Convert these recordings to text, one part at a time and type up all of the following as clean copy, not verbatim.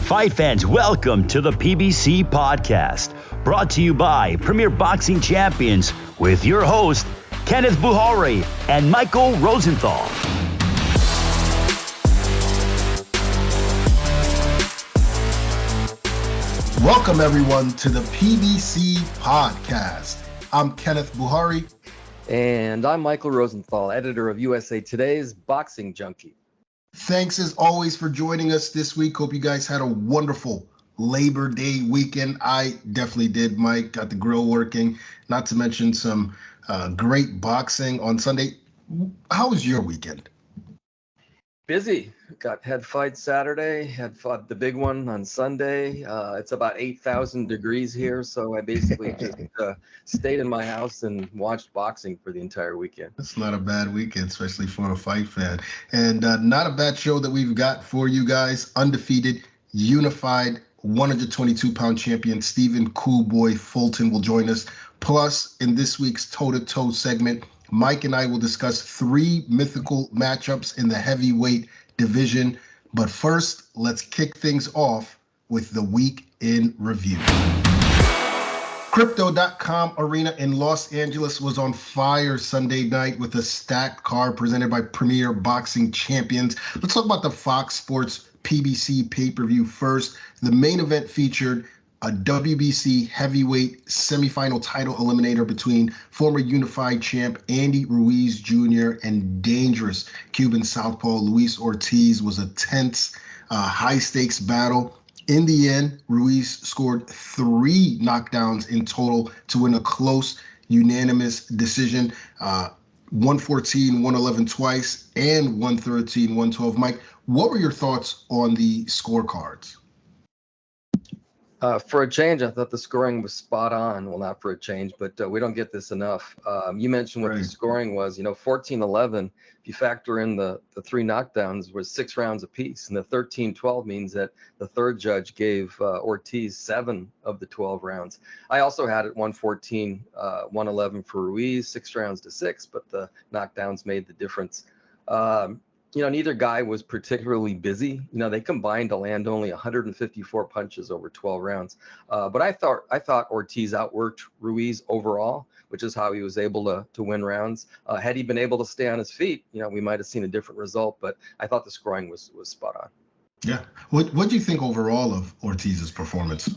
Fight fans, welcome to the PBC podcast, brought to you by Premier Boxing Champions with your host, Kenneth Buhari and Michael Rosenthal. Welcome everyone to the PBC podcast. I'm Kenneth Buhari. And I'm Michael Rosenthal, editor of USA Today's Boxing Junkie. Thanks as always for joining us this week. Hope you guys had a wonderful Labor Day weekend. I definitely did, Mike. Got the grill working, not to mention some great boxing on Sunday. How was your weekend? Busy. Had fight Saturday, had fought the big one on Sunday. It's about 8,000 degrees here, so I basically just stayed in my house and watched boxing for the entire weekend. That's not a bad weekend, especially for a fight fan. And not a bad show that we've got for you guys. Undefeated, unified 122-pound champion Stephen Cool Boy Fulton will join us. Plus, in this week's toe-to-toe segment, Mike and I will discuss 3 mythical matchups in the heavyweight division. But first, let's kick things off with the week in review. Crypto.com Arena in Los Angeles was on fire Sunday night with a stacked card presented by Premier Boxing Champions. Let's talk about the Fox Sports PBC pay-per-view first. The main event featured a WBC heavyweight semifinal title eliminator between former unified champ Andy Ruiz Jr. and dangerous Cuban southpaw Ruiz-Ortiz. Was a tense, high-stakes battle. In the end, Ruiz scored 3 knockdowns in total to win a close, unanimous decision. 114, 111 twice, and 113, 112. Mike, what were your thoughts on the scorecards? For a change, I thought the scoring was spot on. Well, not for a change, but we don't get this enough. You mentioned what the scoring was. 14-11, if you factor in the 3 knockdowns, was 6 rounds apiece. And the 13-12 means that the third judge gave Ortiz 7 of the 12 rounds. I also had it 114, 111 for Ruiz, 6 rounds to 6, but the knockdowns made the difference. Neither guy was particularly busy. They combined to land only 154 punches over 12 rounds. But I thought Ortiz outworked Ruiz overall, which is how he was able to win rounds. Had he been able to stay on his feet, we might have seen a different result. But I thought the scoring was spot on. Yeah. What do you think overall of Ortiz's performance?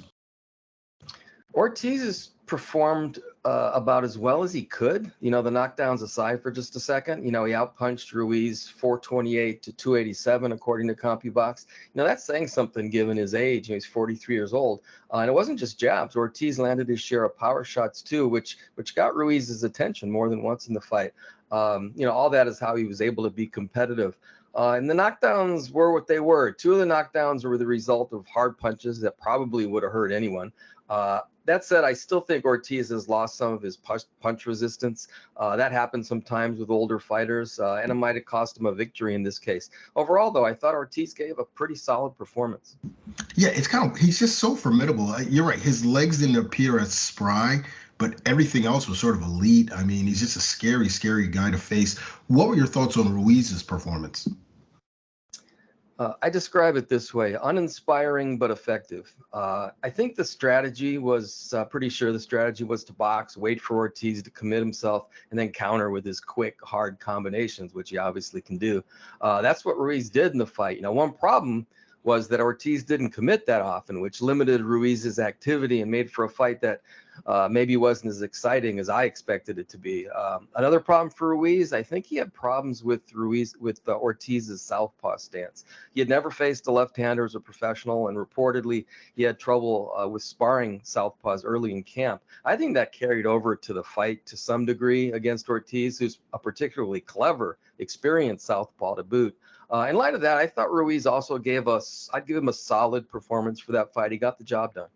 Ortiz performed about as well as he could. The knockdowns aside for just a second, he outpunched Ruiz 428 to 287 according to CompuBox. That's saying something given his age. He's 43 years old, and it wasn't just jabs. Ortiz landed his share of power shots too, which got Ruiz's attention more than once in the fight. All that is how he was able to be competitive. And the knockdowns were what they were. 2 of the knockdowns were the result of hard punches that probably would have hurt anyone. That said, I still think Ortiz has lost some of his punch resistance. That happens sometimes with older fighters, and it might have cost him a victory in this case. Overall, though, I thought Ortiz gave a pretty solid performance. Yeah, he's just so formidable. You're right. His legs didn't appear as spry, but everything else was sort of elite. I mean, he's just a scary, scary guy to face. What were your thoughts on Ruiz's performance? I describe it this way: uninspiring but effective. I think the strategy was pretty sure the strategy was to box, wait for Ortiz to commit himself, and then counter with his quick, hard combinations, which he obviously can do. That's what Ruiz did in the fight. One problem was that Ortiz didn't commit that often, which limited Ruiz's activity and made for a fight that maybe wasn't as exciting as I expected it to be. Another problem for Ruiz, I think he had problems with Ortiz's southpaw stance. He had never faced a left-hander as a professional, and reportedly he had trouble with sparring southpaws early in camp. I think that carried over to the fight to some degree against Ortiz, who's a particularly clever, experienced southpaw to boot. In light of that, I thought Ruiz also I'd give him a solid performance for that fight. He got the job done.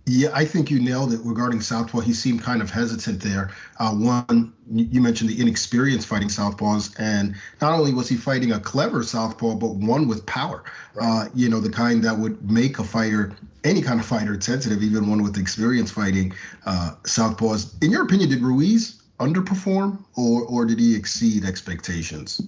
Yeah, I think you nailed it regarding southpaw. He seemed kind of hesitant there. One, you mentioned the inexperienced fighting southpaws, and not only was he fighting a clever southpaw, but one with power. Right. The kind that would make a fighter, any kind of fighter, sensitive, even one with experience fighting southpaws. In your opinion, did Ruiz underperform, or did he exceed expectations?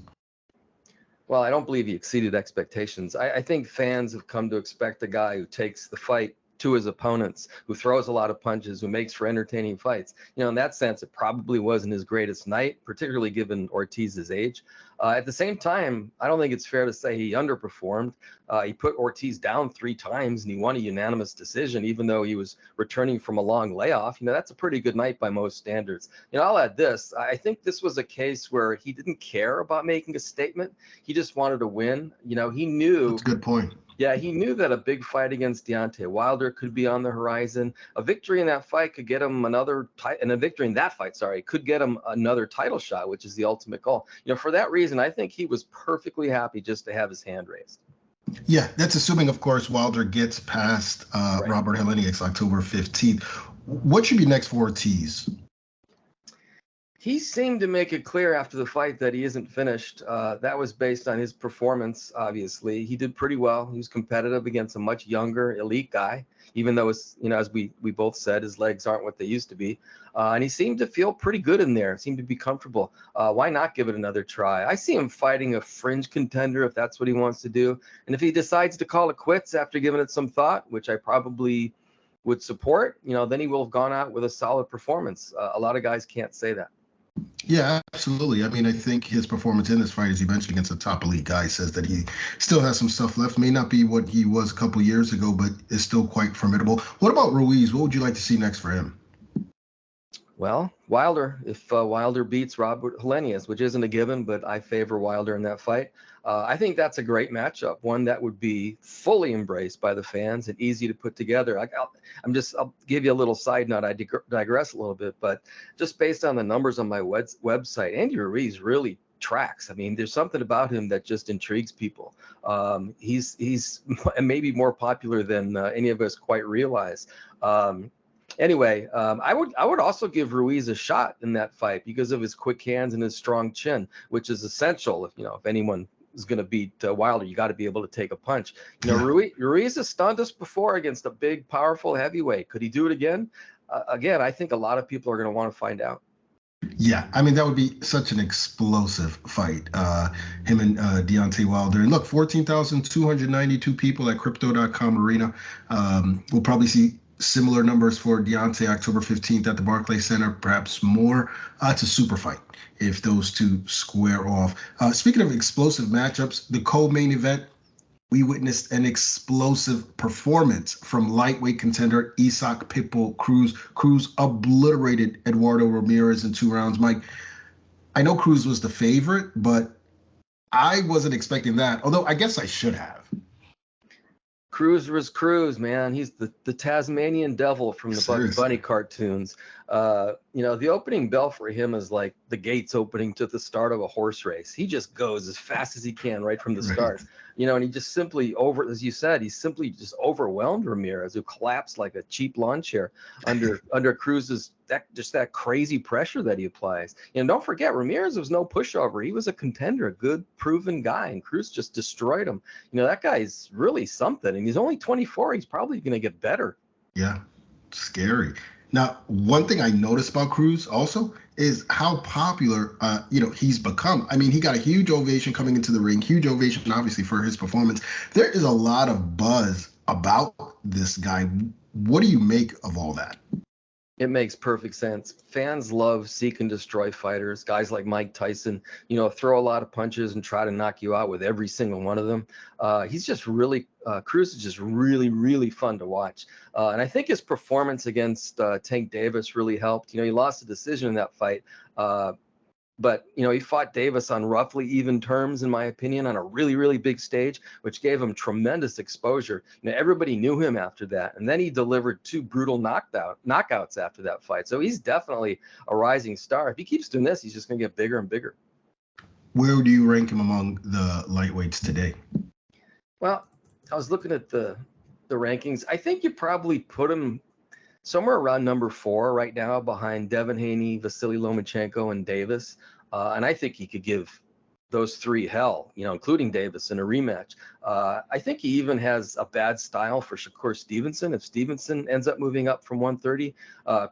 Well, I don't believe he exceeded expectations. I think fans have come to expect a guy who takes the fight to his opponents, who throws a lot of punches, who makes for entertaining fights. In that sense, it probably wasn't his greatest night, particularly given Ortiz's age. At the same time, I don't think it's fair to say he underperformed. He put Ortiz down 3 times and he won a unanimous decision, even though he was returning from a long layoff. That's a pretty good night by most standards. I'll add this. I think this was a case where he didn't care about making a statement. He just wanted to win. He knew. That's a good point. Yeah, he knew that a big fight against Deontay Wilder could be on the horizon. A victory in that fight could get him could get him another title shot, which is the ultimate goal. For that reason, I think he was perfectly happy just to have his hand raised. Yeah, that's assuming, of course, Wilder gets past Right. Robert Helenius October 15th. What should be next for Ortiz? He seemed to make it clear after the fight that he isn't finished. That was based on his performance, obviously. He did pretty well. He was competitive against a much younger, elite guy, even though, as we both said, his legs aren't what they used to be. And he seemed to feel pretty good in there, seemed to be comfortable. Why not give it another try? I see him fighting a fringe contender if that's what he wants to do. And if he decides to call it quits after giving it some thought, which I probably would support, then he will have gone out with a solid performance. A lot of guys can't say that. Yeah, absolutely. I mean, I think his performance in this fight, as you mentioned, against a top elite guy, says that he still has some stuff left. May not be what he was a couple years ago, but is still quite formidable. What about Ruiz? What would you like to see next for him? Well, Wilder, if Wilder beats Robert Helenius, which isn't a given, but I favor Wilder in that fight. I think that's a great matchup, one that would be fully embraced by the fans and easy to put together. I'll give you a little side note. I digress a little bit, but just based on the numbers on my website, Andy Ruiz really tracks. I mean, there's something about him that just intrigues people. He's maybe more popular than any of us quite realize. Anyway, I would also give Ruiz a shot in that fight because of his quick hands and his strong chin, which is essential. If anyone is going to beat Wilder, you got to be able to take a punch. Ruiz has stunned us before against a big, powerful heavyweight. Could he do it again? Again, I think a lot of people are going to want to find out. Yeah, I mean, that would be such an explosive fight, him and Deontay Wilder. And look, 14,292 people at Crypto.com Arena. We'll probably see similar numbers for Deontay October 15th at the Barclays Center, perhaps more. It's a super fight if those two square off. Speaking of explosive matchups, the co-main event, we witnessed an explosive performance from lightweight contender Isaac Pitbull Cruz. Cruz obliterated Eduardo Ramirez in 2 rounds. Mike, I know Cruz was the favorite, but I wasn't expecting that, although I guess I should have. Cruz was Cruz, man. He's the Tasmanian devil from the Bugs Bunny cartoons. The opening bell for him is like the gates opening to the start of a horse race. He just goes as fast as he can right from the start. And he just simply as you said, he simply just overwhelmed Ramirez, who collapsed like a cheap lawn chair under Cruz's that crazy pressure that he applies. And don't forget, Ramirez was no pushover. He was a contender, a good, proven guy, and Cruz just destroyed him. That guy is really something, and he's only 24. He's probably going to get better. Yeah, scary. Now, one thing I noticed about Cruz also is how popular, he's become. I mean, he got a huge ovation coming into the ring, huge ovation, obviously, for his performance. There is a lot of buzz about this guy. What do you make of all that? It makes perfect sense. Fans love seek and destroy fighters, guys like Mike Tyson, throw a lot of punches and try to knock you out with every single one of them. Cruz is just really, really fun to watch. And I think his performance against Tank Davis really helped. He lost a decision in that fight. But he fought Davis on roughly even terms, in my opinion, on a really, really big stage, which gave him tremendous exposure. Everybody knew him after that. And then he delivered 2 brutal knockouts after that fight. So he's definitely a rising star. If he keeps doing this, he's just going to get bigger and bigger. Where do you rank him among the lightweights today? Well, I was looking at the rankings. I think you probably put him somewhere around number 4 right now, behind Devin Haney, Vasily Lomachenko, and Davis. And I think he could give those three hell, including Davis in a rematch. I think he even has a bad style for Shakur Stevenson. If Stevenson ends up moving up from 130,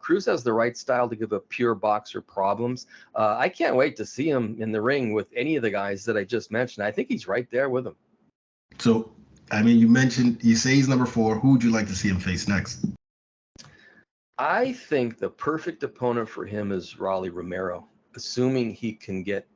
Cruz has the right style to give a pure boxer problems. I can't wait to see him in the ring with any of the guys that I just mentioned. I think he's right there with them. So, I mean, you say he's number 4. Who would you like to see him face next? I think the perfect opponent for him is Rolly Romero, assuming he can get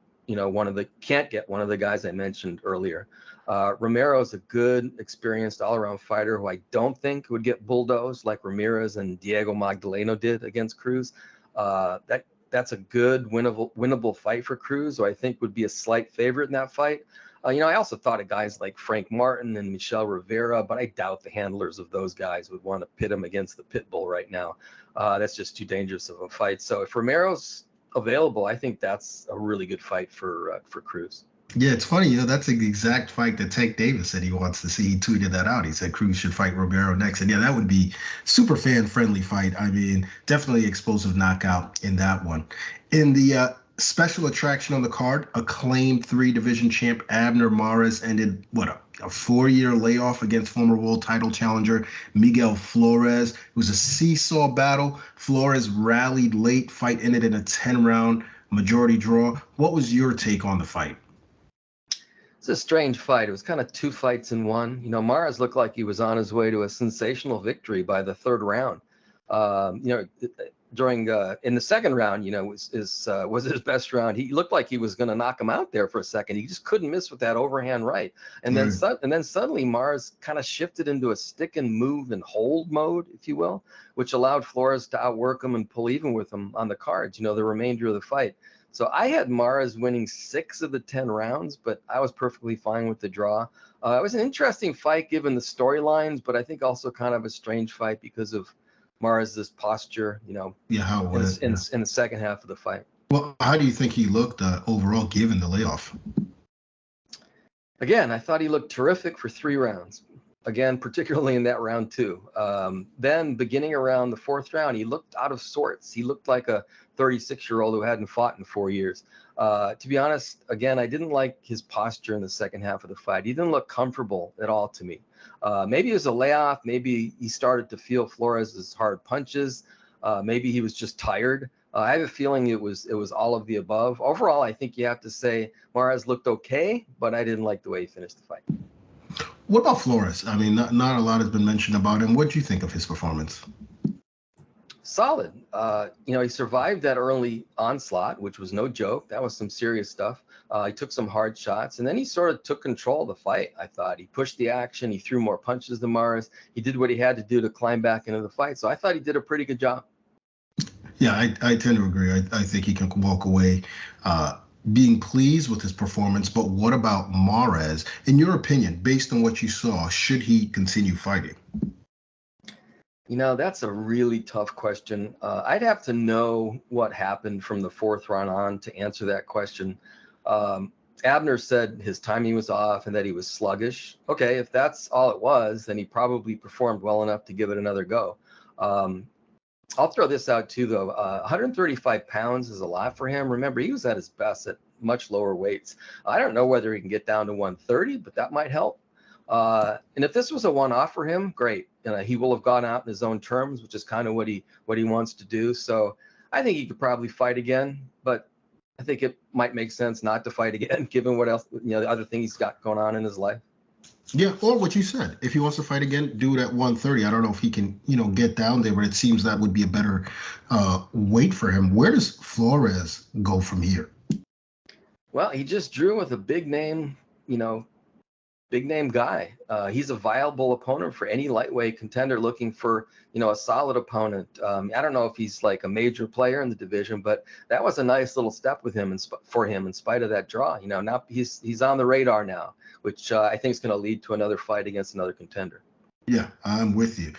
can't get one of the guys I mentioned earlier. Romero is a good, experienced all-around fighter who I don't think would get bulldozed like Ramirez and Diego Magdaleno did against Cruz. That's a good, winnable fight for Cruz, who I think would be a slight favorite in that fight. I also thought of guys like Frank Martin and Michel Rivera, but I doubt the handlers of those guys would want to pit him against the pit bull right now. That's just too dangerous of a fight. So if Romero's available, I think that's a really good fight for Cruz. Yeah, it's funny. That's the exact fight that Tank Davis said he wants to see. He tweeted that out. He said Cruz should fight Romero next. And yeah, that would be super fan-friendly fight. I mean, definitely explosive knockout in that one. In the special attraction on the card, acclaimed 3-division champ Abner Mares ended, a 4-year layoff against former world title challenger Miguel Flores. It was a seesaw battle. Flores rallied late. Fight ended in a 10-round majority draw. What was your take on the fight? It's a strange fight. It was kind of 2 fights in one. Mares looked like he was on his way to a sensational victory by the 3rd round. During in the 2nd round, was his best round. He looked like he was going to knock him out there for a second. He just couldn't miss with that overhand right. And then suddenly Mares kind of shifted into a stick and move and hold mode, if you will, which allowed Flores to outwork him and pull even with him on the cards, the remainder of the fight. So I had Mares winning 6 of the 10 rounds, but I was perfectly fine with the draw. It was an interesting fight given the storylines, but I think also kind of a strange fight because of Mares' posture, in the second half of the fight. Well, how do you think he looked overall given the layoff? Again, I thought he looked terrific for 3 rounds. Again, particularly in that round 2. Then beginning around the 4th round, he looked out of sorts. He looked like a 36-year-old who hadn't fought in 4 years. To be honest, again, I didn't like his posture in the second half of the fight. He didn't look comfortable at all to me. Maybe it was a layoff. Maybe he started to feel Flores' hard punches. Maybe he was just tired. I have a feeling it was all of the above. Overall, I think you have to say Mares looked okay, but I didn't like the way he finished the fight. What about Flores? I mean, not a lot has been mentioned about him. What do you think of his performance? Solid. He survived that early onslaught, which was no joke. That was some serious stuff. He took some hard shots, and then he sort of took control of the fight, I thought. He pushed the action. He threw more punches than Mares. He did what he had to do to climb back into the fight. So I thought he did a pretty good job. Yeah, I tend to agree. I think he can walk away being pleased with his performance. But what about Mares? In your opinion, based on what you saw, should he continue fighting? That's a really tough question. I'd have to know what happened from the 4th round on to answer that question. Abner said his timing was off and that he was sluggish. Okay, if that's all it was, then he probably performed well enough to give it another go. I'll throw this out too, though. 135 pounds is a lot for him. Remember, he was at his best at much lower weights. I don't know whether he can get down to 130, but that might help. And if this was a one-off for him, great. He will have gone out in his own terms, which is kind of what he wants to do. So I think he could probably fight again, but I think it might make sense not to fight again, given what else, the other thing he's got going on in his life. Yeah, or what you said. If he wants to fight again, do it at 130. I don't know if he can, get down there, but it seems that would be a better weight for him. Where does Flores go from here? Well, he just drew with a big name guy. He's a viable opponent for any lightweight contender looking for, a solid opponent. I don't know if he's like a major player in the division, but that was a nice little step with him for him in spite of that draw. Now he's on the radar now, which I think is going to lead to another fight against another contender. Yeah, I'm with you.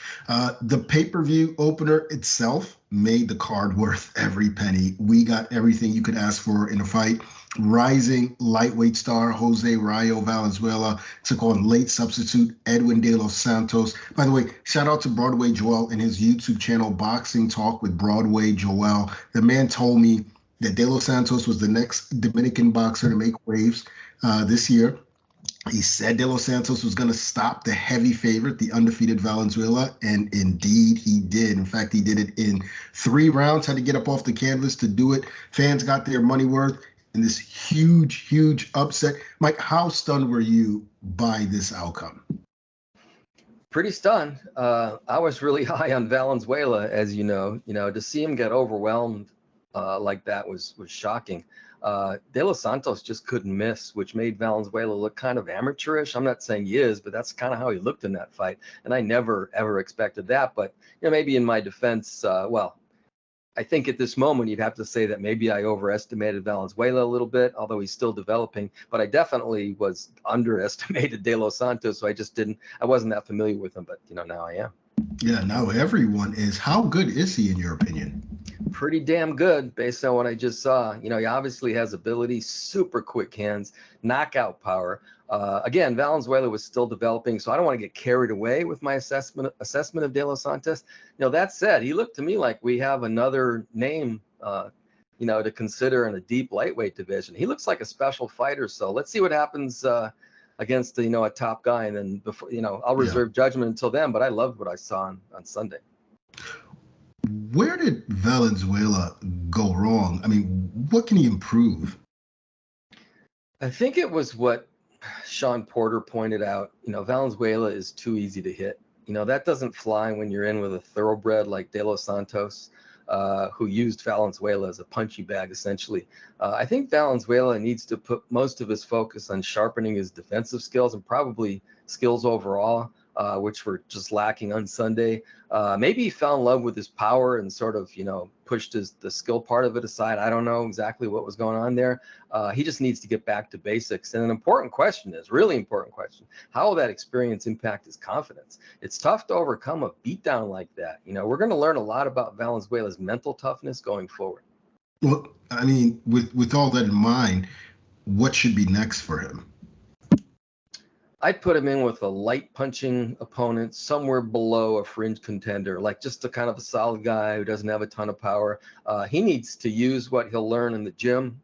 The pay-per-view opener itself made the card worth every penny. We got everything you could ask for in a fight. Rising lightweight star Jose Rayo Valenzuela took on late substitute Edwin De Los Santos. By the way, shout out to Broadway Joel and his YouTube channel, Boxing Talk with Broadway Joel. The man told me that De Los Santos was the next Dominican boxer to make waves this year. He said De Los Santos was going to stop the heavy favorite, the undefeated Valenzuela, and indeed he did. In fact, he did it in 3 rounds, had to get up off the canvas to do it. Fans got their money worth in this huge, huge upset. Mike, how stunned were you by this outcome? Pretty stunned. I was really high on Valenzuela, as you know. To see him get overwhelmed like that was shocking. De Los Santos just couldn't miss, which made Valenzuela look kind of amateurish. I'm not saying he is, but that's kind of how he looked in that fight. And I never, ever expected that. But, maybe in my defense, I think at this moment, you'd have to say that maybe I overestimated Valenzuela a little bit, although he's still developing. But I definitely was underestimated De Los Santos. So I wasn't that familiar with him. But, now I am. Yeah, now everyone is. How good is he in your opinion? Pretty damn good based on what I just saw. He obviously has ability, super quick hands, knockout power. Again, Valenzuela was still developing, so I don't want to get carried away with my assessment of De Los Santos. That said, he looked to me like we have another name, to consider in a deep lightweight division. He looks like a special fighter. So let's see what happens against a top guy, and then before I'll reserve judgment until then. But I loved what I saw on Sunday. Where did Valenzuela go wrong? I mean, what can he improve? I think it was what Sean Porter pointed out. Valenzuela is too easy to hit. That doesn't fly when you're in with a thoroughbred like De Los Santos, who used Valenzuela as a punching bag, essentially. I think Valenzuela needs to put most of his focus on sharpening his defensive skills and probably skills overall, which were just lacking on Sunday. Maybe he fell in love with his power and sort of, pushed the skill part of it aside. I don't know exactly what was going on there. He just needs to get back to basics. And an important question is, really important question, how will that experience impact his confidence? It's tough to overcome a beatdown like that. We're going to learn a lot about Valenzuela's mental toughness going forward. Well, I mean, with all that in mind, what should be next for him? I'd put him in with a light punching opponent somewhere below a fringe contender, like just a kind of a solid guy who doesn't have a ton of power. He needs to use what he'll learn in the gym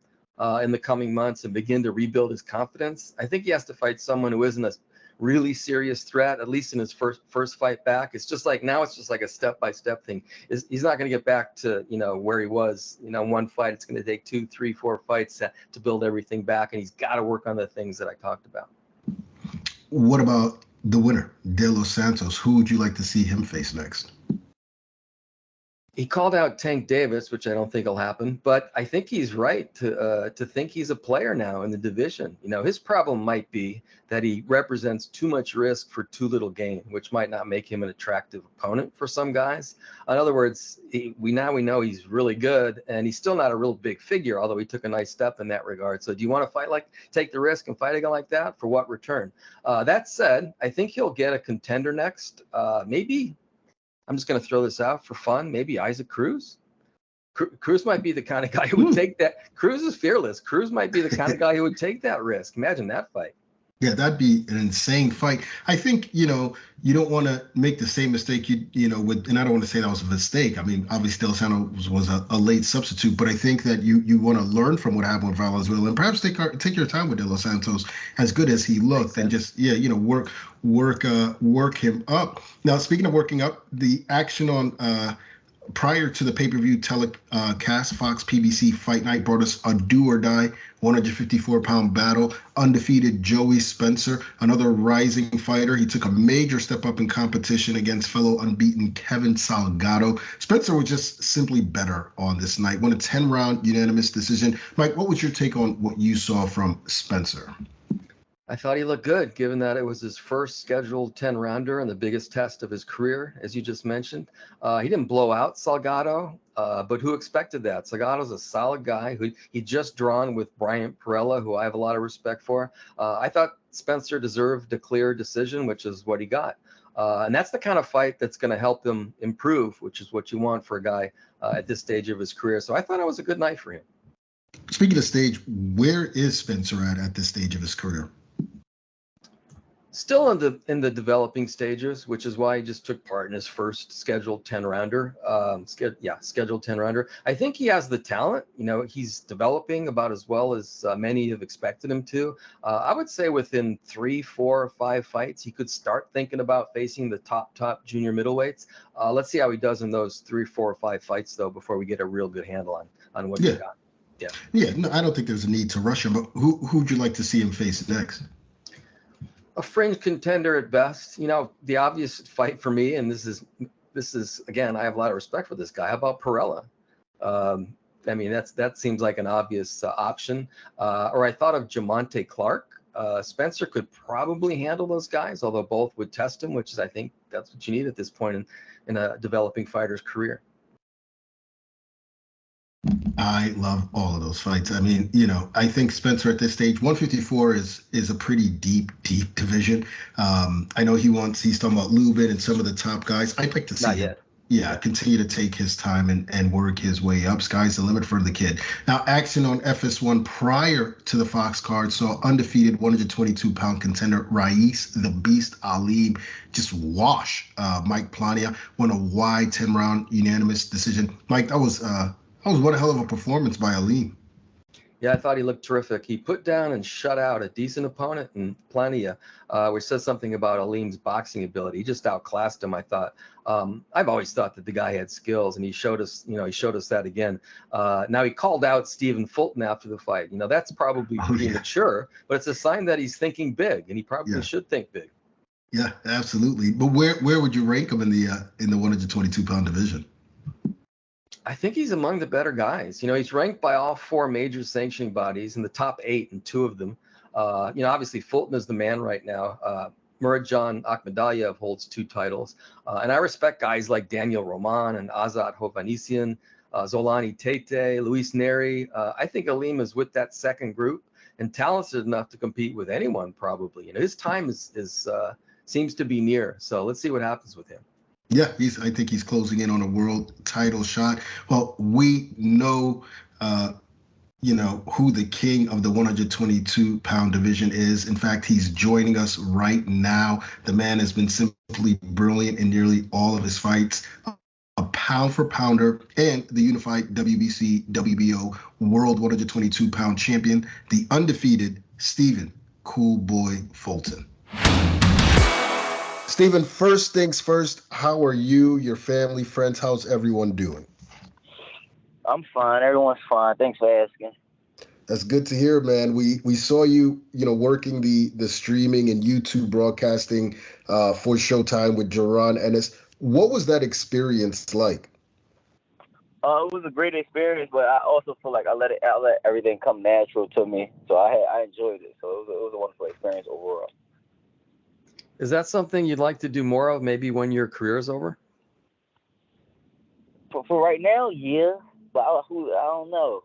in the coming months and begin to rebuild his confidence. I think he has to fight someone who isn't a really serious threat, at least in his first fight back. It's just like a step-by-step thing. He's not going to get back to, where he was, one fight. It's going to take 2, 3, 4 fights to build everything back. And he's got to work on the things that I talked about. What about the winner, De Los Santos? Who would you like to see him face next? He called out Tank Davis, which I don't think will happen, but I think he's right to think he's a player now in the division. His problem might be that he represents too much risk for too little gain, which might not make him an attractive opponent for some guys. In other words, we know he's really good, and he's still not a real big figure, although he took a nice step in that regard. So do you want to fight take the risk and fight a guy like that? For what return? That said, I think he'll get a contender next. Maybe, I'm just going to throw this out for fun, maybe Isaac Cruz. Cruz might be the kind of guy who would take that. Cruz is fearless. Cruz might be the kind of guy who would take that risk. Imagine that fight. Yeah, that'd be an insane fight. I think, you don't want to make the same mistake, and I don't want to say that was a mistake. I mean, obviously, De Los Santos was a late substitute, but I think that you want to learn from what happened with Valenzuela and perhaps take your time with De Los Santos, as good as he looked, and just, work him up. Now, speaking of working up, the action on prior to the pay-per-view telecast, Fox PBC Fight Night brought us a do-or-die 154-pound battle. Undefeated Joey Spencer, another rising fighter. He took a major step up in competition against fellow unbeaten Kevin Salgado. Spencer was just simply better on this night. Won a 10-round unanimous decision. Mike, what was your take on what you saw from Spencer? I thought he looked good, given that it was his first scheduled 10-rounder and the biggest test of his career, as you just mentioned. He didn't blow out Salgado, but who expected that? Salgado's a solid guy who he just drawn with Bryant Perella, who I have a lot of respect for. I thought Spencer deserved a clear decision, which is what he got. And that's the kind of fight that's going to help him improve, which is what you want for a guy at this stage of his career. So I thought it was a good night for him. Speaking of stage, where is Spencer at this stage of his career? Still in the developing stages, which is why he just took part in his first scheduled 10-rounder. Scheduled 10-rounder. I think he has the talent. He's developing about as well as many have expected him to. I would say within 3, 4, 5 fights, he could start thinking about facing the top junior middleweights. Let's see how he does in those 3, 4, or 5 fights, though, before we get a real good handle on what he's got. Yeah. No, I don't think there's a need to rush him. But who'd you like to see him face next? A fringe contender at best. The obvious fight for me, and this is again, I have a lot of respect for this guy. How about Perella? That seems like an obvious option. Or I thought of Jamonte Clark. Spencer could probably handle those guys, although both would test him, which is, I think, that's what you need at this point in a developing fighter's career. I love all of those fights. I think Spencer at this stage, 154 is a pretty deep division. I know he's talking about Lubin and some of the top guys. I'd like to see him. Yeah, continue to take his time and work his way up. Sky's the limit for the kid. Now, action on FS1 prior to the Fox card saw undefeated 122-pound contender Ruiz the Beast Ali just wash Mike Plania, won a wide 10-round unanimous decision. Mike, that was one hell of a performance by Ali. Yeah, I thought he looked terrific. He put down and shut out a decent opponent in Plania, which says something about Aleem's boxing ability. He just outclassed him, I thought. I've always thought that the guy had skills, and he showed us that again. Now, he called out Stephen Fulton after the fight. That's probably premature, but it's a sign that he's thinking big, and he probably should think big. Yeah, absolutely. But where would you rank him in the 122-pound division? I think he's among the better guys. He's ranked by all 4 major sanctioning bodies in the top 8 in 2 of them. Obviously Fulton is the man right now. Muradjan Akhmedaliev holds 2 titles. And I respect guys like Daniel Roman and Azat Hovhannisyan, Zolani Tete, Luis Neri. I think Aleem is with that second group and talented enough to compete with anyone probably. His time seems to be near. So let's see what happens with him. Yeah, I think he's closing in on a world title shot. Well, we know, who the king of the 122-pound division is. In fact, he's joining us right now. The man has been simply brilliant in nearly all of his fights. A pound for pounder and the unified WBC, WBO World 122-pound champion, the undefeated Stephen Cool Boy Fulton. Stephen, first things first, how are you, your family, friends? How's everyone doing? I'm fine. Everyone's fine. Thanks for asking. That's good to hear, man. We saw you, working the streaming and YouTube broadcasting for Showtime with Jaron Ennis. What was that experience like? It was a great experience, but I also feel like I let everything come natural to me. So I enjoyed it. So it was a wonderful experience overall. Is that something you'd like to do more of, maybe when your career is over? For right now, yeah, but I don't know.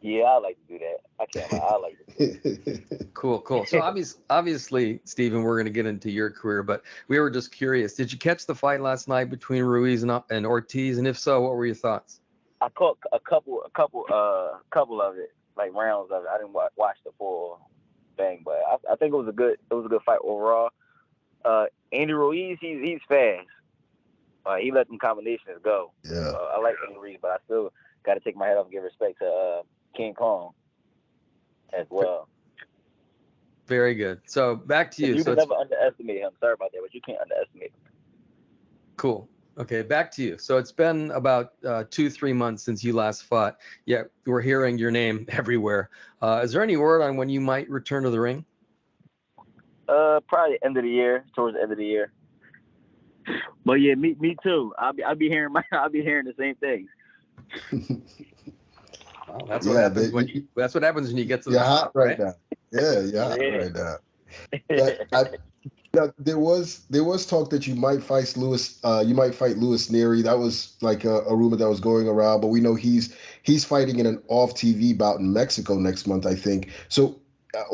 Yeah, I like to do that. I can't. I like it. Cool. So obviously, Stephen, we're going to get into your career, but we were just curious. Did you catch the fight last night between Ruiz and Ortiz? And if so, what were your thoughts? I caught a couple of it, like rounds of it. I didn't watch the full thing, but I think it was a good fight overall. Andy Ruiz, he's fast. He let them combinations go. Yeah. I like Andy Ruiz, but I still got to take my hat off and give respect to King Kong as well. Very good. So back to you. You can never underestimate him. Sorry about that, but you can't underestimate him. Cool. Okay, back to you. So it's been about 2-3 months since you last fought. Yeah, we're hearing your name everywhere. Is there any word on when you might return to the ring? Probably end of the year, towards the end of the year. But yeah, me too. I'll be hearing the same things. Well, that's what happens when you get to the top, right now. Yeah, right now. There was talk that you might fight Luis Neri. That was like a rumor that was going around, but we know he's fighting in an off TV bout in Mexico next month, I think. So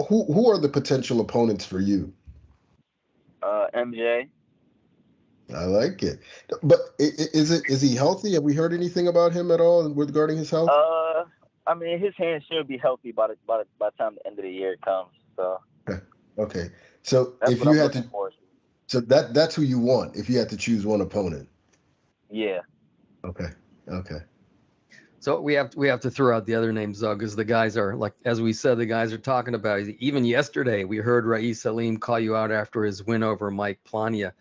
who are the potential opponents for you? MJ. I like it. But is he healthy? Have we heard anything about him at all regarding his health? His hands should be healthy by the time the end of the year comes. So. Okay. So That's if what you I'm had looking to, for. so that's who you want if you had to choose one opponent. Yeah. Okay. Okay. So we have to throw out the other names though, because the guys are like, as we said, the guys are talking about it. Even yesterday, we heard Ruiz Salim call you out after his win over Mike Plania.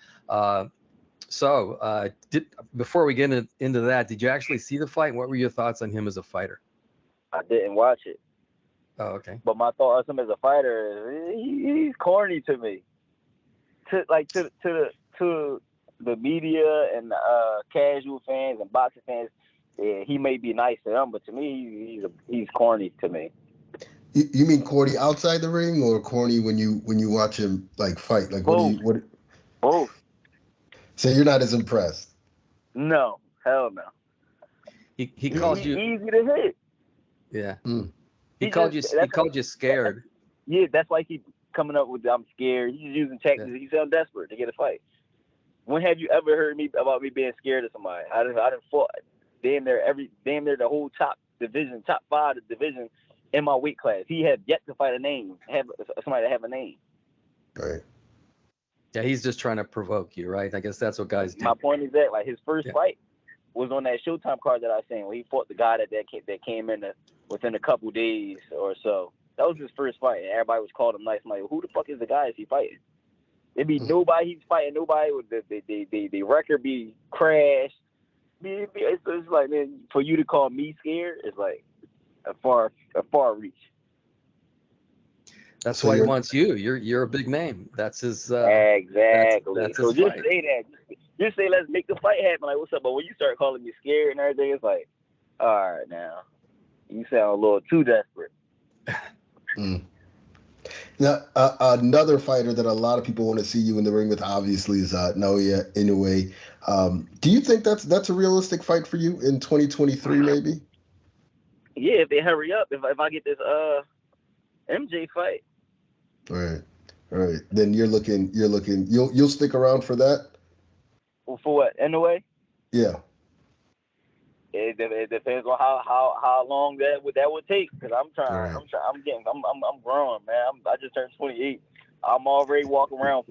Before we get into that, did you actually see the fight? What were your thoughts on him as a fighter? I didn't watch it. Oh, okay. But my thought of him as a fighter is he's corny to me. To the media and casual fans and boxing fans, yeah, he may be nice to them, but to me, he's corny to me. You mean corny outside the ring, or corny when you watch him like fight? Like Both. Both. So you're not as impressed? No, hell no. He called you easy to hit. Yeah. Mm. He called you scared. Yeah, that's why he keep coming up with I'm scared. He's using tactics. Yeah. He sounds desperate to get a fight. When have you ever heard me about me being scared of somebody? I done fought damn near the whole top 5 division in my weight class. He had yet to fight somebody to have a name. Right. Yeah, he's just trying to provoke you, right? I guess that's what guys do. My point is that his first fight was on that Showtime card that I seen, where he fought the guy that came in within a couple days or so. That was his first fight, and everybody was calling him nice. I'm like, who the fuck is the guy is he fighting? It'd be nobody he's fighting. Nobody with the record be crashed. It's like, man, for you to call me scared is like a far reach. That's why he wants you. You're a big name. That's his. Exactly. That's so his just fight. say that. Just say let's make the fight happen. Like, what's up? But when you start calling me scared and everything, it's like, all right, now you sound a little too desperate. Now, another fighter that a lot of people want to see you in the ring with, obviously, is Naoya Inoue. Do you think that's a realistic fight for you in 2023, maybe? Yeah, if they hurry up. If I get this MJ fight. All right. Then you're looking. You'll stick around for that. Well, for what? Inoue? Yeah. It depends on how long that would take. Because I'm growing, man. I just turned 28. I'm already walking around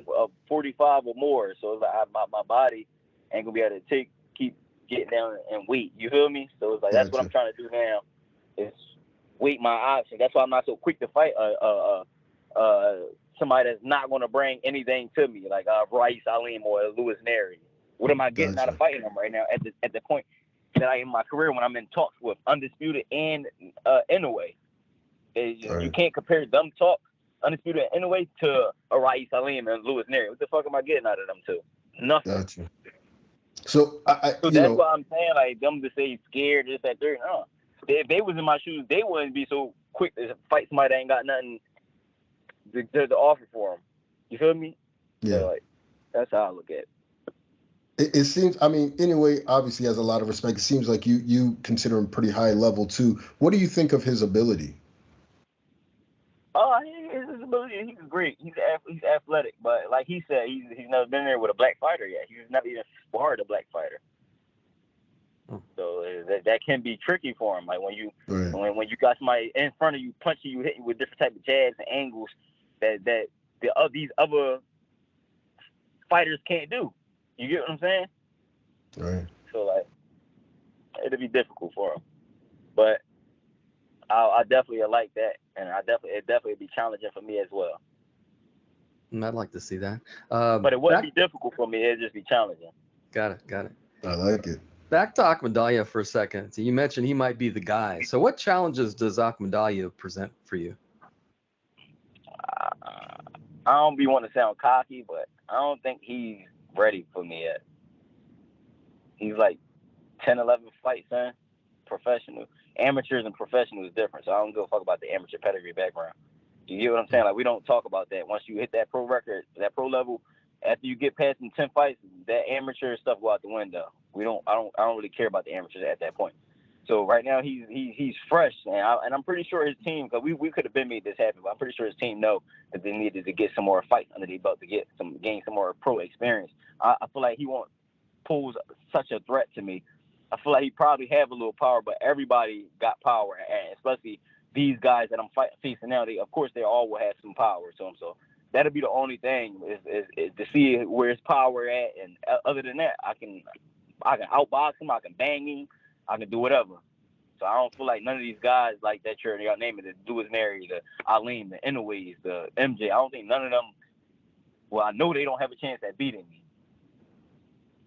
45 or more. So it's like my body ain't gonna be able to keep getting down and wait. You feel me? So it's like that's what I'm trying to do now. Is wait my option. That's why I'm not so quick to fight somebody that's not gonna bring anything to me, like Ruiz Salim or Louis Neri. What am I getting out of fighting them right now at the point that I am in my career when I'm in talks with Undisputed and Inoue? You can't compare them talks, Undisputed and Inoue, to Ruiz Salim and Louis Neri. What the fuck am I getting out of them two? Nothing. Gotcha. So that's why I'm saying, like, them to say scared, just that they're no. If they was in my shoes, they wouldn't be so quick to fight somebody that ain't got nothing to offer for them. You feel me? Yeah. So, like, that's how I look at it. It seems, Inoue obviously has a lot of respect. It seems like you consider him pretty high level too. What do you think of his ability? Oh, his ability, he's great. He's athletic, but like he said, he's never been there with a black fighter yet. He's never even sparred a black fighter. So that can be tricky for him. Like when you got somebody in front of you, punching you, hitting you with different type of jabs and angles that these other fighters can't do. You get what I'm saying? Right. So like, it'll be difficult for him, but I definitely like that, and it definitely be challenging for me as well. I'd like to see that. But it wouldn't be difficult for me. It'd just be challenging. Got it. I like it. Back to Akhmadaliev for a second. So you mentioned he might be the guy. So what challenges does Akhmadaliev present for you? I don't be wanting to sound cocky, but I don't think he's ready for me yet. He's like 10, 11 fights, man. Professional. Amateurs and professionals is different, so I don't give a fuck about the amateur pedigree background. You get what I'm saying? Like, we don't talk about that. Once you hit that pro record, that pro level, after you get past them 10 fights, that amateur stuff go out the window. I don't really care about the amateurs at that point. So right now he's fresh, and I'm pretty sure his team, because we could have been made this happen, but I'm pretty sure his team know that they needed to get some more fights under their belt to gain some more pro experience. I feel like he won't pose such a threat to me. I feel like he probably have a little power, but everybody got power, and especially these guys that I'm facing now. They all will have some power to them. So that'll be the only thing is to see where his power at, and other than that, I can outbox him, I can bang him, I can do whatever. So I don't feel like none of these guys like that y'all naming, the Duisnary, the Aleem, the Inoues, the MJ. I don't think none of them. Well, I know they don't have a chance at beating me.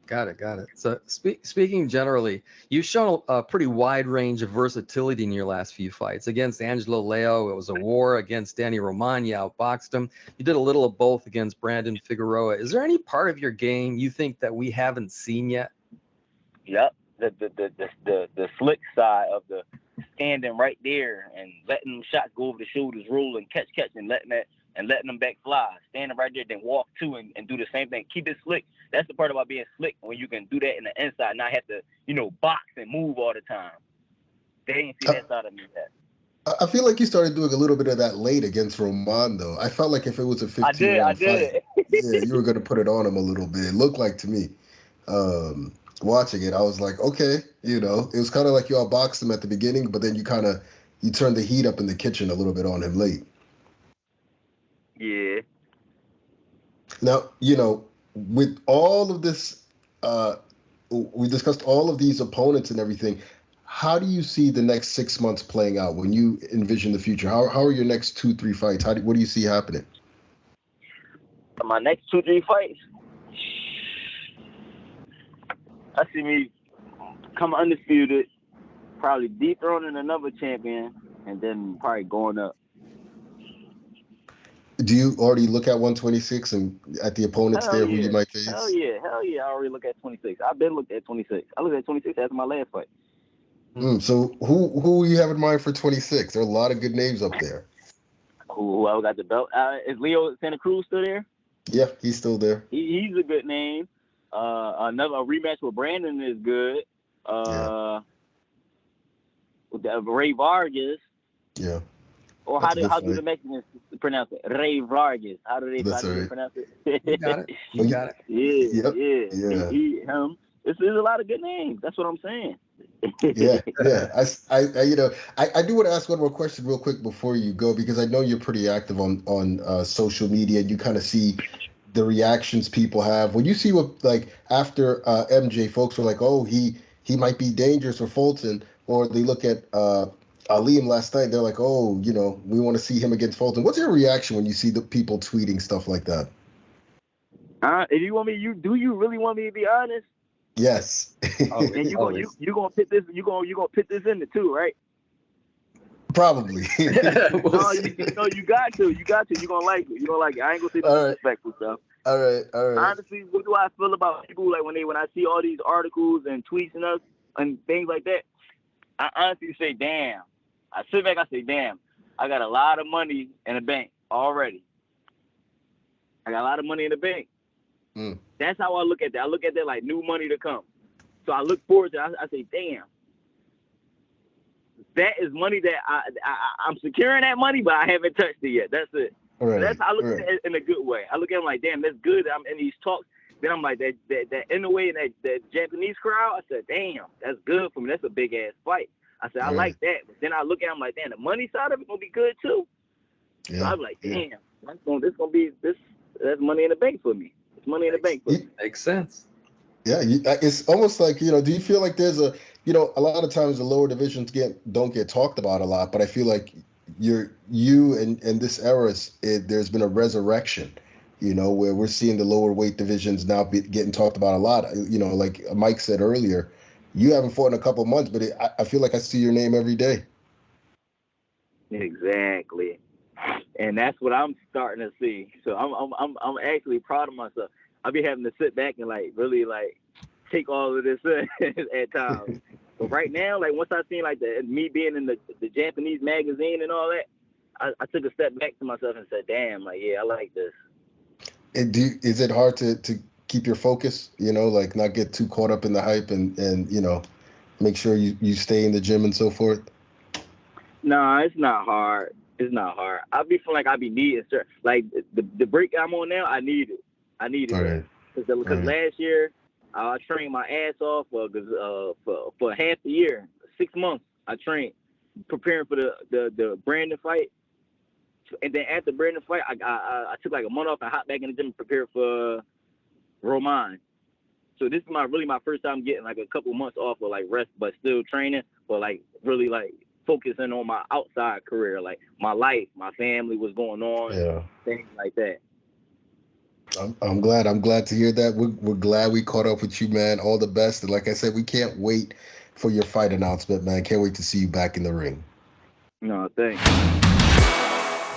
Got it. So speaking generally, you've shown a pretty wide range of versatility in your last few fights. Against Angelo Leo, it was a war. Against Danny Roman, you outboxed him. You did a little of both against Brandon Figueroa. Is there any part of your game you think that we haven't seen yet? Yep. The slick side of the standing right there and letting them shots go over the shoulders, roll and catch and letting them back fly. Standing right there, then walk to and do the same thing. Keep it slick. That's the part about being slick, when you can do that in the inside, not have to, box and move all the time. They didn't see that side of me yet. I feel like you started doing a little bit of that late against Roman, though. I felt like if it was a 15-round fight, yeah, you were going to put it on him a little bit. It looked like to me. Watching it, I was like, okay, it was kind of like you outboxed him at the beginning, but then you turned the heat up in the kitchen a little bit on him late. Yeah. Now, with all of this, we discussed all of these opponents and everything. How do you see the next 6 months playing out when you envision the future? How are your next 2-3 fights? What do you see happening? My next 2-3 fights, I see me come undisputed, probably dethroning another champion, and then probably going up. Do you already look at 126 and at the opponents who you might face? Hell yeah. I already look at 26. I've been looked at 26. I looked at 26 after my last fight. So who you have in mind for 26? There are a lot of good names up there. Who got the belt? Is Leo Santa Cruz still there? Yeah, he's still there. He's a good name. A rematch with Brandon is good. With Ray Vargas. Yeah. Or how do the Mexicans pronounce it? Ray Vargas. How do they pronounce it? You got it. Yeah. Him. There's a lot of good names. That's what I'm saying. Yeah. I do want to ask one more question real quick before you go, because I know you're pretty active on social media, and you kind of see the reactions people have when you see what, like, after MJ, folks were like, oh, he might be dangerous for Fulton, or they look at Aleem last night, they're like, oh, we want to see him against Fulton. What's your reaction when you see the people tweeting stuff like that? If you want me, do you really want me to be honest? Yes. And you gonna put this in the two, right? Probably. You got to. You're gonna like it. I ain't gonna say disrespectful stuff. All right. Honestly, what do I feel about people like when I see all these articles and tweets and us and things like that? I honestly say, damn. I sit back, I say, damn, I got a lot of money in the bank already. I got a lot of money in the bank. That's how I look at that. I look at that like new money to come. So I look forward to it. I say, damn, that is money that I'm securing that money, but I haven't touched it yet. That's it. Right. That's how I look at it in a good way. I look at it like, damn, that's good. I'm in these talks. Then I'm like, that in the way, that Japanese crowd, I said, damn, that's good for me. That's a big ass fight. I said, I like that. But then I look at him like, damn, the money side of it gonna be good too. Yeah. So I'm like, damn, that's money in the bank for me. It's money in the bank for me. Makes sense. Yeah, it's almost like, do you feel like there's a lot of times the lower divisions don't get talked about a lot, but I feel like you and this era, there's been a resurrection, where we're seeing the lower weight divisions now getting talked about a lot. Like Mike said earlier, you haven't fought in a couple of months, but I feel like I see your name every day. Exactly, and that's what I'm starting to see. So I'm actually proud of myself. I be having to sit back and really take all of this in at times. But right now, once I seen me being in the Japanese magazine and all that, I took a step back to myself and said, damn, I like this. And is it hard to keep your focus, not get too caught up in the hype and make sure you stay in the gym and so forth? No, it's not hard. It's not hard. I be feeling like I be needing, the break I'm on now, I need it. Right. Because last year, I trained my ass off for half the year, 6 months. I trained preparing for the Brandon fight. and then after Brandon fight, I took like a month off and hopped back in the gym and prepared for Roman. So this is my first time getting like a couple months off of like rest, but still training, but like really like focusing on my outside career, like my life, my family, what's going on, things like that. I'm glad. I'm glad to hear that. We're glad we caught up with you, man. All the best. And like I said, we can't wait for your fight announcement, man. Can't wait to see you back in the ring. No, thanks.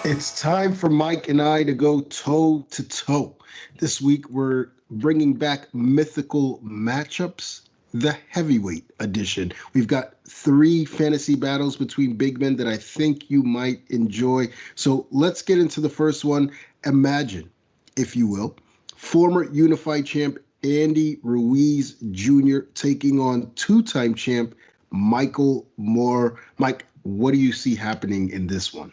It's time for Mike and I to go toe to toe. This week, we're bringing back Mythical matchups, the heavyweight edition. We've got 3 fantasy battles between big men that I think you might enjoy. So let's get into the first one. Imagine, if you will, former unified champ Andy Ruiz Jr. taking on 2-time champ Michael Moore. Mike, what do you see happening in this one?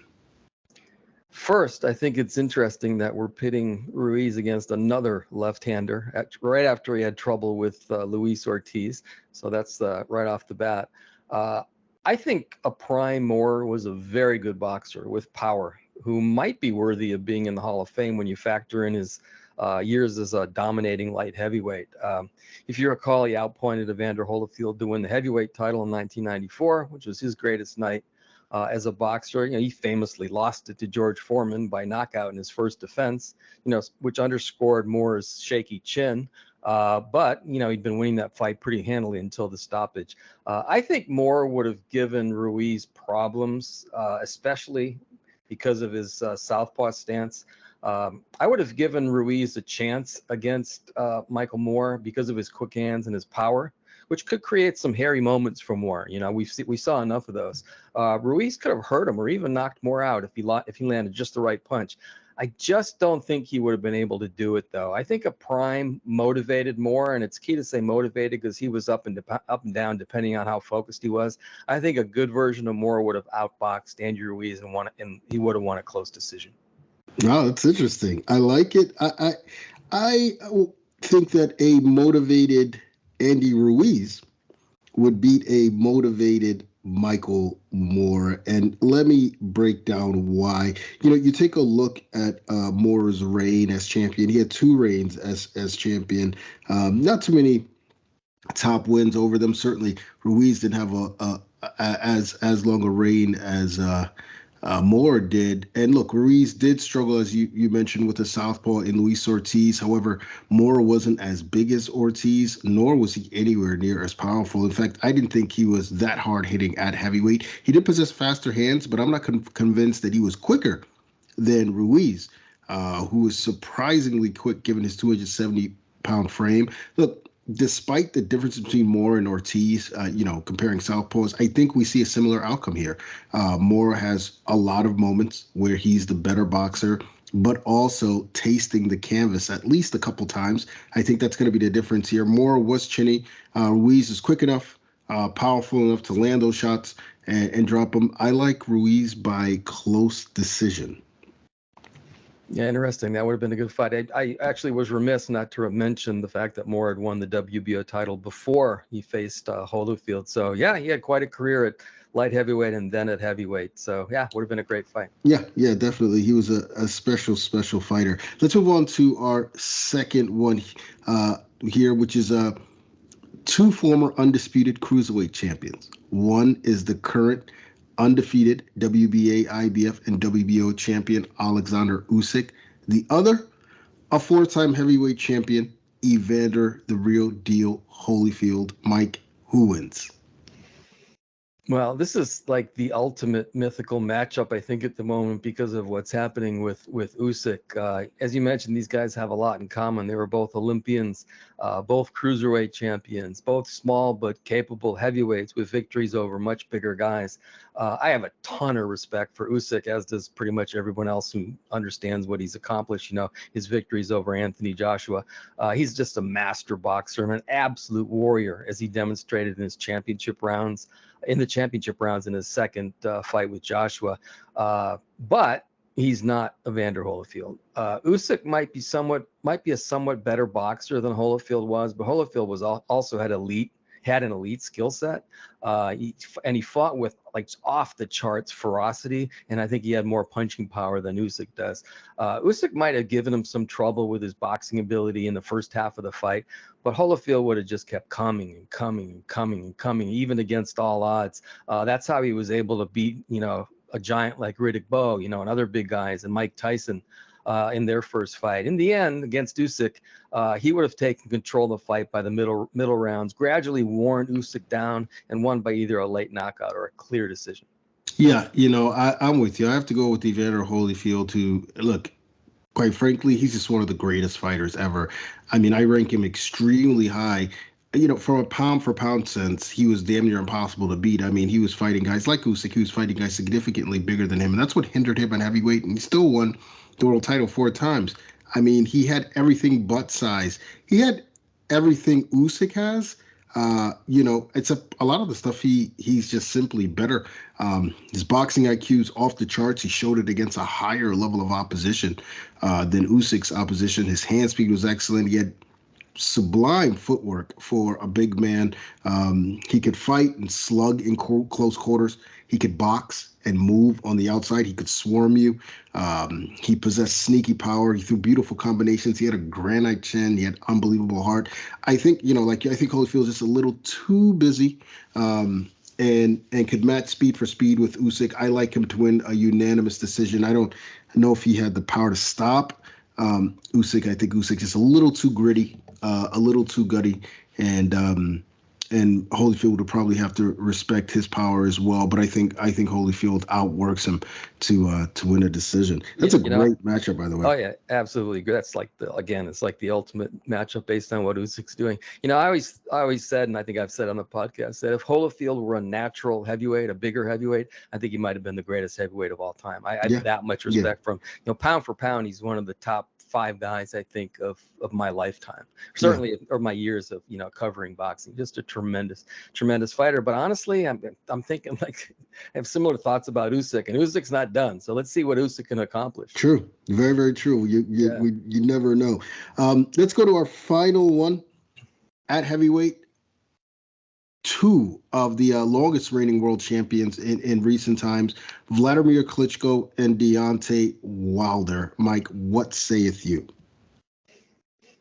First, I think it's interesting that we're pitting Ruiz against another left-hander right after he had trouble with Ruiz-Ortiz. So that's right off the bat. I think a prime Moore was a very good boxer with power who might be worthy of being in the Hall of Fame when you factor in his years as a dominating light heavyweight. If you recall, he outpointed Evander Holyfield to win the heavyweight title in 1994, which was his greatest night. As a boxer, he famously lost it to George Foreman by knockout in his first defense, which underscored Moore's shaky chin. But he'd been winning that fight pretty handily until the stoppage. I think Moore would have given Ruiz problems, especially because of his southpaw stance. I would have given Ruiz a chance against Michael Moore because of his quick hands and his power, which could create some hairy moments for Moore. We saw enough of those. Ruiz could have hurt him or even knocked Moore out if he landed just the right punch. I just don't think he would have been able to do it, though. I think a prime motivated Moore, and it's key to say motivated because he was up and down depending on how focused he was. I think a good version of Moore would have outboxed Andy Ruiz and he would have won a close decision. Oh, that's interesting. I like it. I think that a motivated Andy Ruiz would beat a motivated Michael Moore. And let me break down why. You take a look at Moore's reign as champion. He had 2 reigns as champion. Not too many top wins over them. Certainly, Ruiz didn't have as long a reign as Moore did. And look, Ruiz did struggle, as you mentioned, with the southpaw in Ruiz-Ortiz. However, Moore wasn't as big as Ortiz, nor was he anywhere near as powerful. In fact, I didn't think he was that hard hitting at heavyweight. He did possess faster hands, but I'm not convinced that he was quicker than Ruiz, who was surprisingly quick given his 270-pound frame. Look, despite the difference between Moore and Ortiz, comparing southpaws, I think we see a similar outcome here. Moore has a lot of moments where he's the better boxer, but also tasting the canvas at least a couple times. I think that's going to be the difference here. Moore was chinny. Ruiz is quick enough, powerful enough to land those shots and drop them. I like Ruiz by close decision. Yeah, interesting. That would have been a good fight. I actually was remiss not to mention the fact that Moore had won the WBO title before he faced Holyfield. So, yeah, he had quite a career at light heavyweight and then at heavyweight. So, yeah, would have been a great fight. Yeah, definitely. He was a special fighter. Let's move on to our second one here, which is 2 former undisputed cruiserweight champions. One is the current undefeated WBA, IBF, and WBO champion Alexander Usyk. The other, a 4-time heavyweight champion, Evander the Real Deal Holyfield. Mike, who wins? Well, this is like the ultimate mythical matchup, I think, at the moment because of what's happening with Usyk. As you mentioned, these guys have a lot in common. They were both Olympians, both cruiserweight champions, both small but capable heavyweights with victories over much bigger guys. I have a ton of respect for Usyk, as does pretty much everyone else who understands what he's accomplished. His victories over Anthony Joshua. He's just a master boxer and an absolute warrior, as he demonstrated in his championship rounds. In his second fight with Joshua. But he's not Evander Holyfield. Usyk might be a somewhat better boxer than Holyfield was, but Holyfield was also had elite had an elite skill set. He fought with like off the charts ferocity, and I think he had more punching power than Usyk does. Usyk might have given him some trouble with his boxing ability in the first half of the fight, but Holyfield would have just kept coming and coming and coming and coming, even against all odds. That's how he was able to beat, a giant like Riddick Bowe, and other big guys, and Mike Tyson in their first fight. In the end, against Usyk, he would have taken control of the fight by the middle rounds, gradually worn Usyk down, and won by either a late knockout or a clear decision. Yeah, I'm with you. I have to go with Evander Holyfield, who, look, quite frankly, he's just one of the greatest fighters ever. I mean, I rank him extremely high. From a pound-for-pound sense, he was damn near impossible to beat. I mean, he was fighting guys like Usyk. He was fighting guys significantly bigger than him, and that's what hindered him at heavyweight, and he still won the world title 4 times. I mean, he had everything but size. He had everything Usyk has. It's a lot of the stuff he's just simply better. His boxing IQ is off the charts. He showed it against a higher level of opposition than Usyk's opposition. His hand speed was excellent. He had sublime footwork for a big man. He could fight and slug in close quarters. He could box and move on the outside. He could swarm you. He possessed sneaky power. He threw beautiful combinations. He had a granite chin. He had unbelievable heart. I think, I think Holyfield's just a little too busy and could match speed for speed with Usyk. I like him to win a unanimous decision. I don't know if he had the power to stop Usyk. I think Usyk is a little too gritty, a little too gutty, and Holyfield would probably have to respect his power as well. But I think Holyfield outworks him to win a decision. That's a great matchup, by the way. Oh yeah, absolutely. That's it's like the ultimate matchup based on what Usyk's doing. I always said, and I think I've said on the podcast, that if Holyfield were a natural heavyweight, a bigger heavyweight, I think he might have been the greatest heavyweight of all time. I have that much respect from pound for pound. He's one of the top 5 guys, I think, of my lifetime, certainly, or my years of covering boxing. Just a tremendous fighter. But honestly, I'm thinking, like, I have similar thoughts about Usyk, and Usyk's not done. So let's see what Usyk can accomplish. True, very, very true. You never know. Let's go to our final one at heavyweight. 2 of the longest reigning world champions in recent times, Vladimir Klitschko and Deontay Wilder. Mike, what saith you?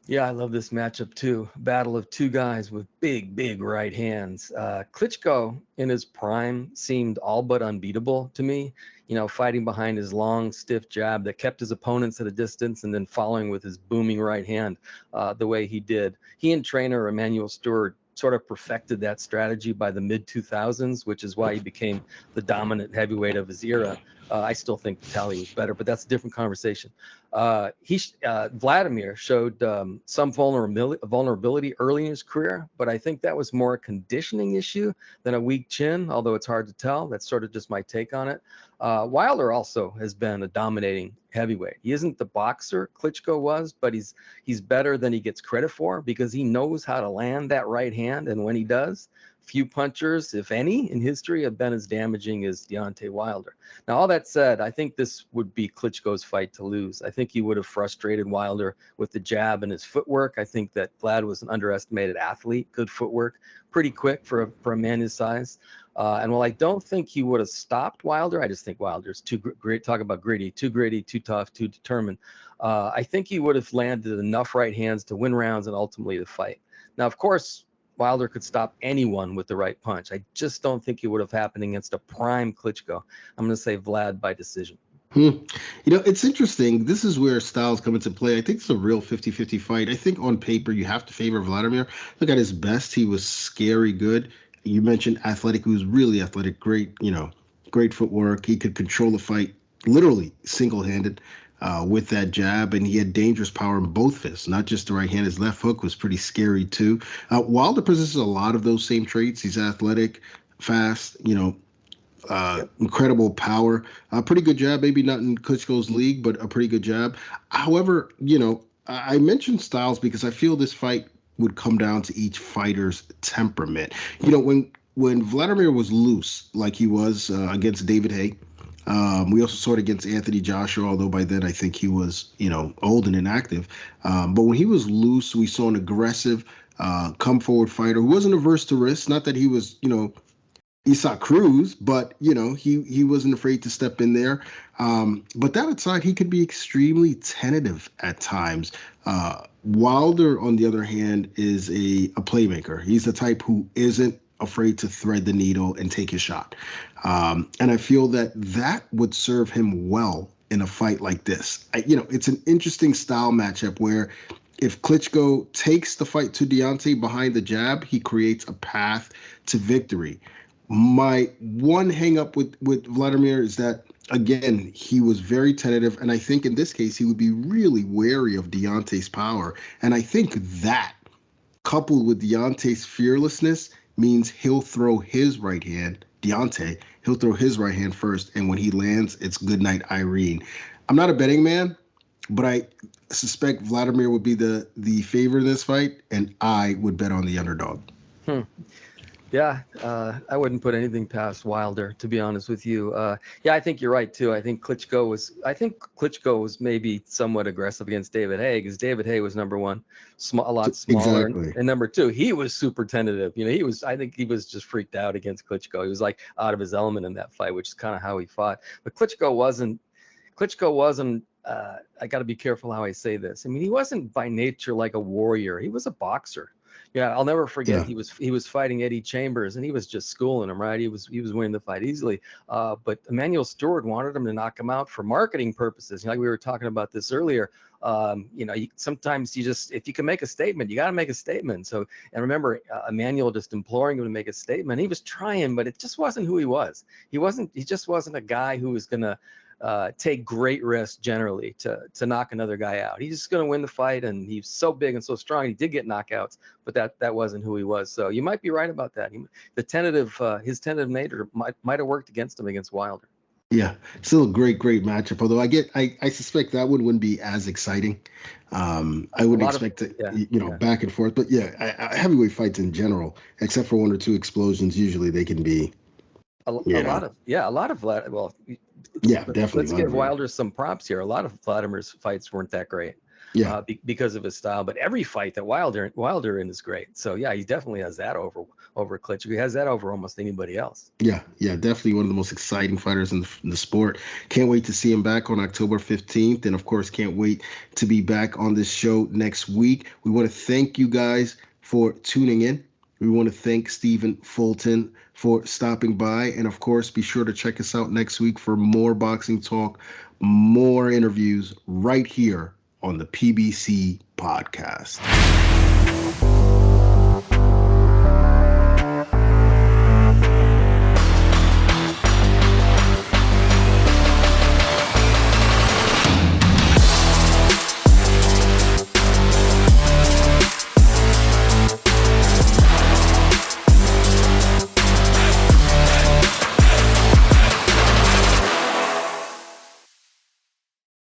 Yeah, I love this matchup too. Battle of 2 guys with big right hands. Klitschko in his prime seemed all but unbeatable to me, fighting behind his long, stiff jab that kept his opponents at a distance and then following with his booming right hand the way he did. He and trainer Emmanuel Stewart sort of perfected that strategy by the mid-2000s, which is why he became the dominant heavyweight of his era. I still think Vitaly was better, but that's a different conversation. Vladimir showed some vulnerability early in his career, but I think that was more a conditioning issue than a weak chin, although it's hard to tell. That's sort of just my take on it. Wilder also has been a dominating heavyweight. He isn't the boxer Klitschko was, but he's better than he gets credit for because he knows how to land that right hand, and when he does, few punchers, if any, in history have been as damaging as Deontay Wilder. Now, all that said, I think this would be Klitschko's fight to lose. I think he would have frustrated Wilder with the jab and his footwork. I think that Vlad was an underestimated athlete, good footwork, pretty quick for a man his size. And while I don't think he would have stopped Wilder, I just think Wilder's too great. Talk about gritty, too tough, too determined. I think he would have landed enough right hands to win rounds and ultimately to fight. Now, of course, Wilder could stop anyone with the right punch. I just don't think it would have happened against a prime Klitschko. I'm going to say Vlad by decision. It's interesting. This is where styles come into play. I think it's a real 50-50 fight. I think on paper, you have to favor Vladimir. Look at his best. He was scary good. You mentioned athletic. He was really athletic. Great footwork. He could control the fight literally single-handed. With that jab, and he had dangerous power in both fists, not just the right hand. His left hook was pretty scary too. Wilder possesses a lot of those same traits. He's athletic, fast, incredible power, a pretty good jab, maybe not in Klitschko's league, but a pretty good jab. However, I mentioned styles because I feel this fight would come down to each fighter's temperament. When Vladimir was loose, like he was against David Haye, we also saw it against Anthony Joshua, although by then I think he was, old and inactive. But when he was loose, we saw an aggressive, come forward fighter who wasn't averse to risk. Not that he was, Isaac Cruz, but he wasn't afraid to step in there. But that aside, he could be extremely tentative at times. Wilder, on the other hand, is a playmaker. He's the type who isn't afraid to thread the needle and take his shot. And I feel that would serve him well in a fight like this. It's an interesting style matchup where if Klitschko takes the fight to Deontay behind the jab, he creates a path to victory. My one hang up with Vladimir is that, again, he was very tentative. And I think in this case, he would be really wary of Deontay's power. And I think that, coupled with Deontay's fearlessness, means he'll throw his right hand, Deontay, he'll throw his right hand first. And when he lands, it's good night, Irene. I'm not a betting man, but I suspect Vladimir would be the favorite in this fight, and I would bet on the underdog. Yeah, I wouldn't put anything past Wilder, to be honest with you. Yeah, I think you're right too. I think Klitschko was maybe somewhat aggressive against David Haye, because David Haye was number one, a lot smaller, exactly. And number two, he was super tentative. I think he was just freaked out against Klitschko. He was like out of his element in that fight, which is kind of how he fought. But Klitschko wasn't. I got to be careful how I say this. I mean, he wasn't by nature like a warrior. He was a boxer. Yeah, I'll never forget. Yeah. He was fighting Eddie Chambers, and he was just schooling him, right? He was winning the fight easily. But Emmanuel Stewart wanted him to knock him out for marketing purposes. Like we were talking about this earlier. Sometimes if you can make a statement, you got to make a statement. So, and remember, Emmanuel just imploring him to make a statement. He was trying, but it just wasn't who he was. He just wasn't a guy who was gonna take great risks generally to knock another guy out. He's just going to win the fight, and he's so big and so strong. He did get knockouts, but that wasn't who he was. So you might be right about that. His tentative nature might have worked against him against Wilder. Yeah, still a great matchup. Although I suspect that one wouldn't be as exciting. I would expect back and forth. But yeah, heavyweight fights in general, except for one or two explosions, usually they can be. A lot of Vlad. Well, yeah, definitely. Let's give Wilder some props here. A lot of Vladimir's fights weren't that great. Yeah, because of his style. But every fight that Wilder in is great. So yeah, he definitely has that over Klitschko. He has that over almost anybody else. Yeah, definitely one of the most exciting fighters in the sport. Can't wait to see him back on October 15th, and of course, can't wait to be back on this show next week. We want to thank you guys for tuning in. We want to thank Stephen Fulton for stopping by. And of course, be sure to check us out next week for more boxing talk, more interviews right here on the PBC podcast.